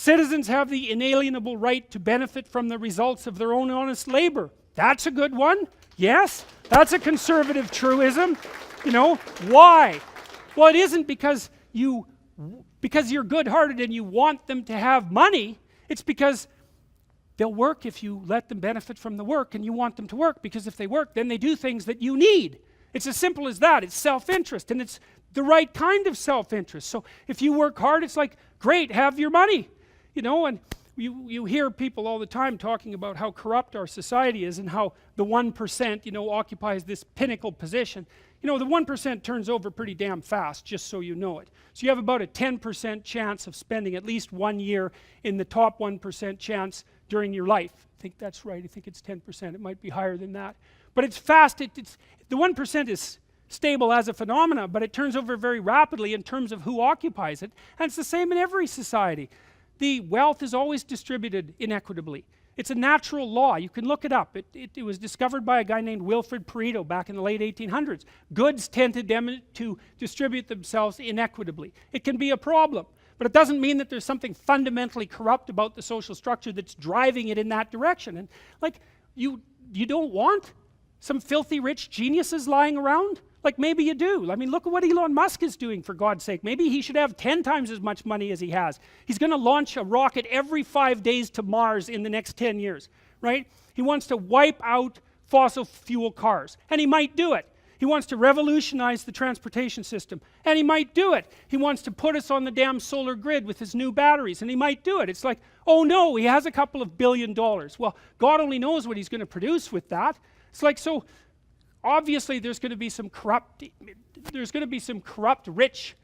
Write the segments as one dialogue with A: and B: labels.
A: Citizens have the inalienable right to benefit from the results of their own honest labor. That's a good one. Yes, that's a conservative truism. You know, why? Well, it isn't because you're good-hearted and you want them to have money. It's because they'll work if you let them benefit from the work, and you want them to work, because if they work, then they do things that you need. It's as simple as that. It's self-interest, and it's the right kind of self-interest. So if you work hard, it's like, great, have your money. You know, and you hear people all the time talking about how corrupt our society is and how the 1%, you know, occupies this pinnacle position. You know, the 1% turns over pretty damn fast, just so you know it. So you have about a 10% chance of spending at least 1 year in the top 1% chance during your life. I think that's right. I think it's 10%. It might be higher than that. But it's fast. The 1% is stable as a phenomena, but it turns over very rapidly in terms of who occupies it. And it's the same in every society. The wealth is always distributed inequitably. It's a natural law. You can look it up. It was discovered by a guy named Wilfred Pareto back in the late 1800s. Goods tend to distribute themselves inequitably. It can be a problem, but it doesn't mean that there's something fundamentally corrupt about the social structure that's driving it in that direction. And like, you don't want some filthy rich geniuses lying around? Like, maybe you do. I mean, look at what Elon Musk is doing, for God's sake. Maybe he should have 10 times as much money as he has. He's going to launch a rocket every 5 days to Mars in the next 10 years, right? He wants to wipe out fossil fuel cars, and he might do it. He wants to revolutionize the transportation system, and he might do it. He wants to put us on the damn solar grid with his new batteries, and he might do it. It's like, oh no, he has a couple of $1 billion. Well, God only knows what he's going to produce with that. It's like, so obviously there's going to be some corrupt rich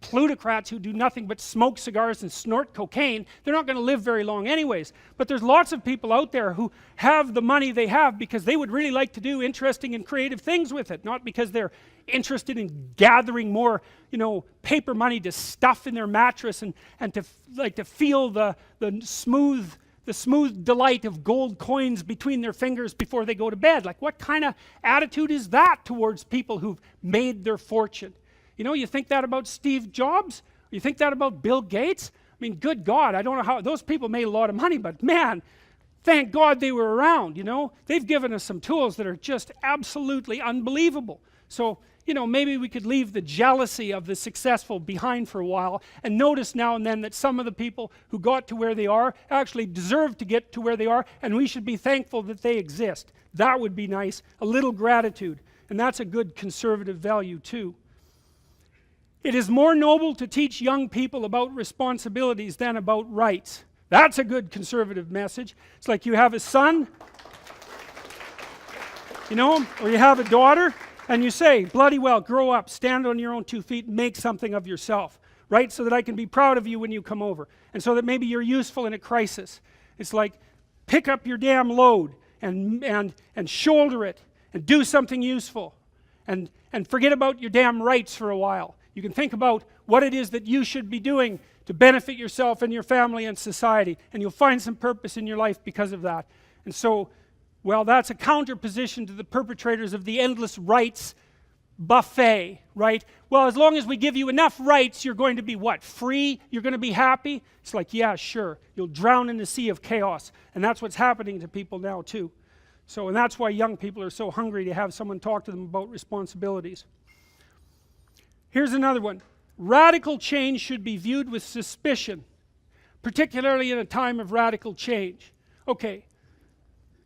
A: plutocrats who do nothing but smoke cigars and snort cocaine. They're not going to live very long anyways. But there's lots of people out there who have the money they have because they would really like to do interesting and creative things with it, not because they're interested in gathering more, you know, paper money to stuff in their mattress and to feel the smooth delight of gold coins between their fingers before they go to bed. Like, what kind of attitude is that towards people who've made their fortune? You know, you think that about Steve Jobs? You think that about Bill Gates? I mean, good God, I don't know how, those people made a lot of money, but man, thank God they were around, you know? They've given us some tools that are just absolutely unbelievable. So, you know, maybe we could leave the jealousy of the successful behind for a while and notice now and then that some of the people who got to where they are actually deserve to get to where they are, and we should be thankful that they exist. That would be nice, a little gratitude, and that's a good conservative value too. It is more noble to teach young people about responsibilities than about rights. That's a good conservative message. It's like you have a son, you know, or you have a daughter, and you say, bloody well, grow up, stand on your own 2 feet, make something of yourself, right? So that I can be proud of you when you come over, and so that maybe you're useful in a crisis. It's like, pick up your damn load and shoulder it and do something useful and forget about your damn rights for a while. You can think about what it is that you should be doing to benefit yourself and your family and society, and you'll find some purpose in your life because of that. And so, well, that's a counterposition to the perpetrators of the endless rights buffet, right? Well, as long as we give you enough rights, you're going to be what? Free? You're going to be happy? It's like, yeah, sure. You'll drown in the sea of chaos. And that's what's happening to people now too. So, and that's why young people are so hungry to have someone talk to them about responsibilities. Here's another one. Radical change should be viewed with suspicion, particularly in a time of radical change. Okay,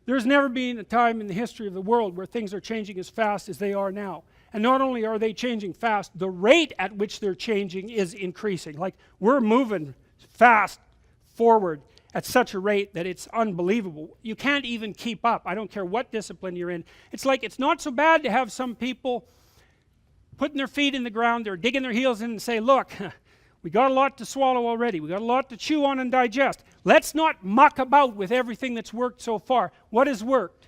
A: there's never been a time in the history of the world where things are changing as fast as they are now. And not only are they changing fast, the rate at which they're changing is increasing. Like, we're moving fast forward at such a rate that it's unbelievable. You can't even keep up. I don't care what discipline you're in. It's like, it's not so bad to have some people putting their feet in the ground, they're digging their heels in and say, look, we got a lot to swallow already, we got a lot to chew on and digest. Let's not muck about with everything that's worked so far. What has worked?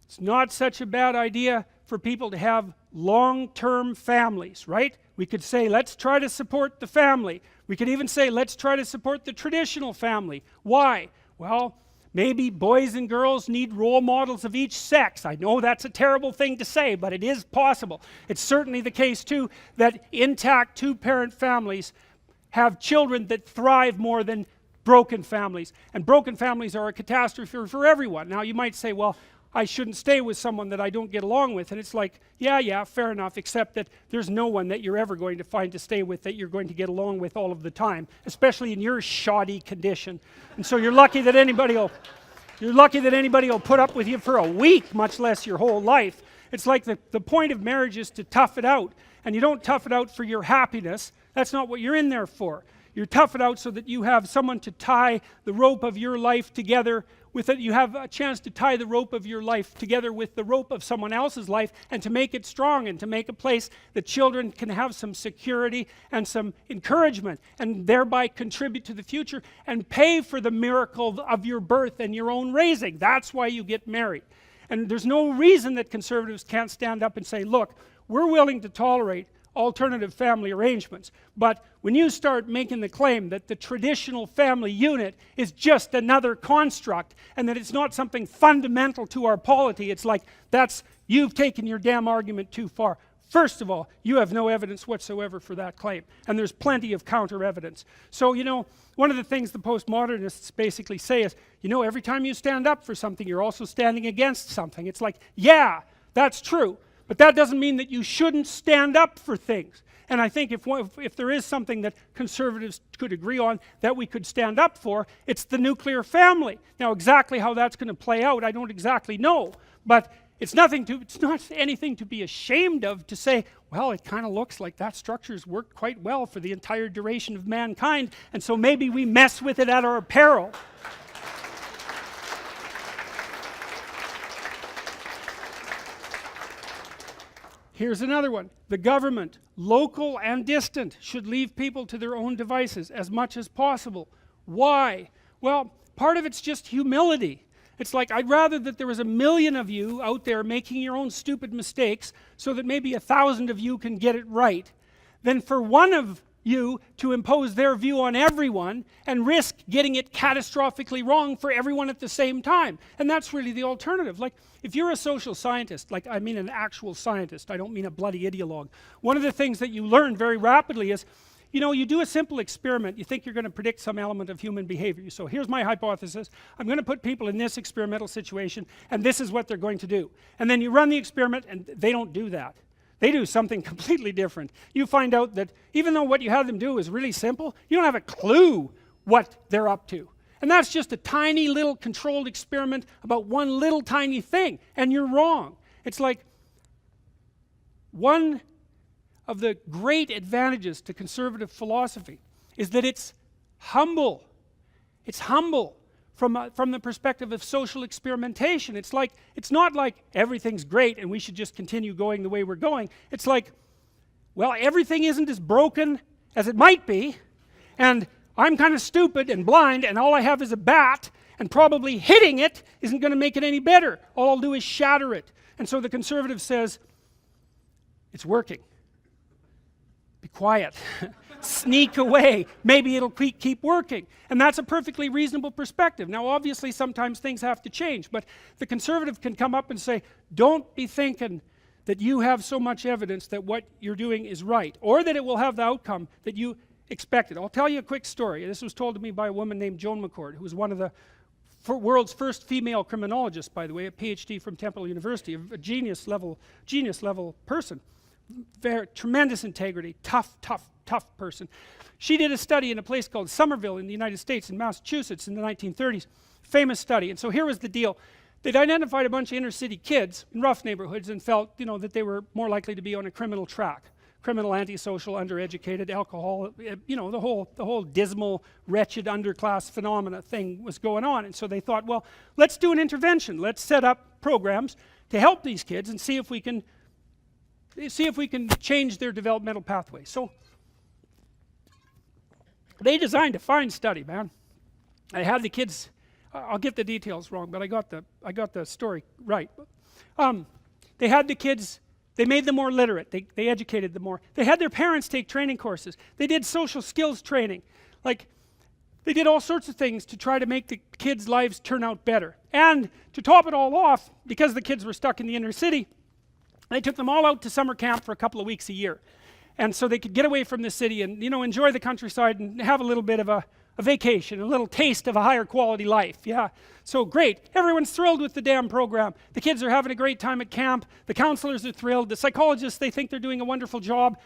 A: It's not such a bad idea for people to have long-term families, right? We could say, let's try to support the family. We could even say, let's try to support the traditional family. Why? Well, maybe boys and girls need role models of each sex. I know that's a terrible thing to say, but it is possible. It's certainly the case too that intact two-parent families have children that thrive more than broken families. And broken families are a catastrophe for everyone. Now you might say, well, I shouldn't stay with someone that I don't get along with. And it's like, yeah, fair enough, except that there's no one that you're ever going to find to stay with that you're going to get along with all of the time, especially in your shoddy condition. And so you're lucky that anybody will put up with you for a week, much less your whole life. It's like the point of marriage is to tough it out. And you don't tough it out for your happiness. That's not what you're in there for. You tough it out so that you have someone to tie the rope of your life together with it. You have a chance to tie the rope of your life together with the rope of someone else's life, and to make it strong, and to make a place that children can have some security and some encouragement, and thereby contribute to the future and pay for the miracle of your birth and your own raising. That's why you get married. And there's no reason that conservatives can't stand up and say, look, we're willing to tolerate alternative family arrangements, but when you start making the claim that the traditional family unit is just another construct and that it's not something fundamental to our polity, it's like you've taken your damn argument too far. First of all, you have no evidence whatsoever for that claim, and there's plenty of counter evidence. So one of the things the postmodernists basically say is, every time you stand up for something, you're also standing against something. It's like, yeah, that's true, but that doesn't mean that you shouldn't stand up for things. And I think if there is something that conservatives could agree on that we could stand up for, it's the nuclear family. Now exactly how that's going to play out, I don't exactly know, but it's not anything to be ashamed of to say, well, it kind of looks like that structure's worked quite well for the entire duration of mankind, and so maybe we mess with it at our peril. Here's another one. The government, local and distant, should leave people to their own devices as much as possible. Why? Well, part of it's just humility. It's like, I'd rather that there was 1 million of you out there making your own stupid mistakes so that maybe 1,000 of you can get it right, than for one of you to impose their view on everyone and risk getting it catastrophically wrong for everyone at the same time. And that's really the alternative. Like, if you're a social scientist, like I mean an actual scientist, I don't mean a bloody ideologue, one of the things that you learn very rapidly is, you do a simple experiment, you think you're going to predict some element of human behavior. So here's my hypothesis, I'm going to put people in this experimental situation, and this is what they're going to do. And then you run the experiment, and they don't do that. They do something completely different. You find out that even though what you have them do is really simple, you don't have a clue what they're up to. And that's just a tiny little controlled experiment about one little tiny thing, and you're wrong. It's like, one of the great advantages to conservative philosophy is that it's humble. It's humble from the perspective of social experimentation. It's not like everything's great and we should just continue going the way we're going. It's like, well, everything isn't as broken as it might be, and I'm kind of stupid and blind, and all I have is a bat, and probably hitting it isn't going to make it any better. All I'll do is shatter it. And so the conservative says, it's working. Be quiet. Sneak away. Maybe it'll keep working. And that's a perfectly reasonable perspective. Now obviously sometimes things have to change, but the conservative can come up and say, don't be thinking that you have so much evidence that what you're doing is right, or that it will have the outcome that you expected. I'll tell you a quick story. This was told to me by a woman named Joan McCord, who was one of the world's first female criminologists, by the way, a PhD from Temple University, a genius level person. Tremendous integrity, tough person. She did a study in a place called Somerville in the United States, in Massachusetts, in the 1930s. Famous study. And so here was the deal. They'd identified a bunch of inner city kids in rough neighborhoods and felt, that they were more likely to be on a criminal track. Criminal, antisocial, undereducated, alcohol, the whole dismal, wretched underclass phenomena thing was going on. And so they thought, well, let's do an intervention. Let's set up programs to help these kids and see if we can change their developmental pathways. So they designed a fine study, man. I had the kids, I'll get the details wrong, but I got the story right. They had the kids, they made them more literate, they educated them more. They had their parents take training courses. They did social skills training. Like, they did all sorts of things to try to make the kids' lives turn out better. And to top it all off, because the kids were stuck in the inner city, they took them all out to summer camp for a couple of weeks a year. and so they could get away from the city and, you know, enjoy the countryside and have a little bit of a vacation, a little taste of a higher quality life. Yeah, so great. Everyone's thrilled with the damn program. The kids are having a great time at camp. The counselors are thrilled. The psychologists, they think they're doing a wonderful job.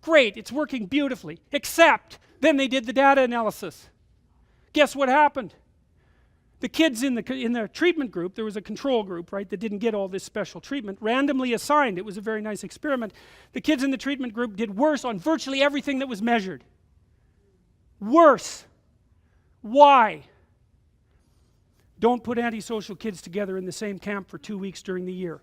A: Great, it's working beautifully. Except then they did the data analysis. Guess what happened? The kids in the treatment group, there was a control group, right, that didn't get all this special treatment, randomly assigned. It was a very nice experiment. The kids in the treatment group did worse on virtually everything that was measured. Worse. Why? Don't put antisocial kids together in the same camp for 2 weeks during the year.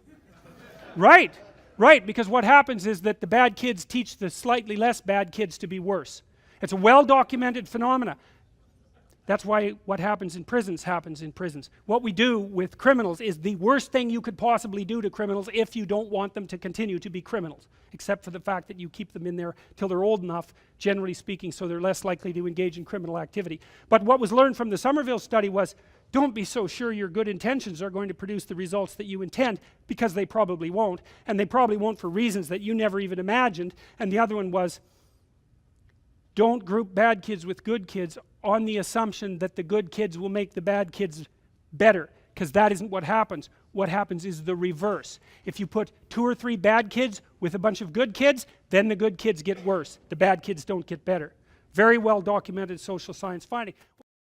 A: Right, right, because what happens is that the bad kids teach the slightly less bad kids to be worse. It's a well-documented phenomena. That's why what happens in prisons happens in prisons. What we do with criminals is the worst thing you could possibly do to criminals if you don't want them to continue to be criminals, except for the fact that you keep them in there till they're old enough, generally speaking, so they're less likely to engage in criminal activity. But what was learned from the Somerville study was, don't be so sure your good intentions are going to produce the results that you intend, because they probably won't, and they probably won't for reasons that you never even imagined. And the other one was, don't group bad kids with good kids on the assumption that the good kids will make the bad kids better, because that isn't what happens. What happens is the reverse. If you put 2 or 3 bad kids with a bunch of good kids, then the good kids get worse. The bad kids don't get better. Very well documented social science finding.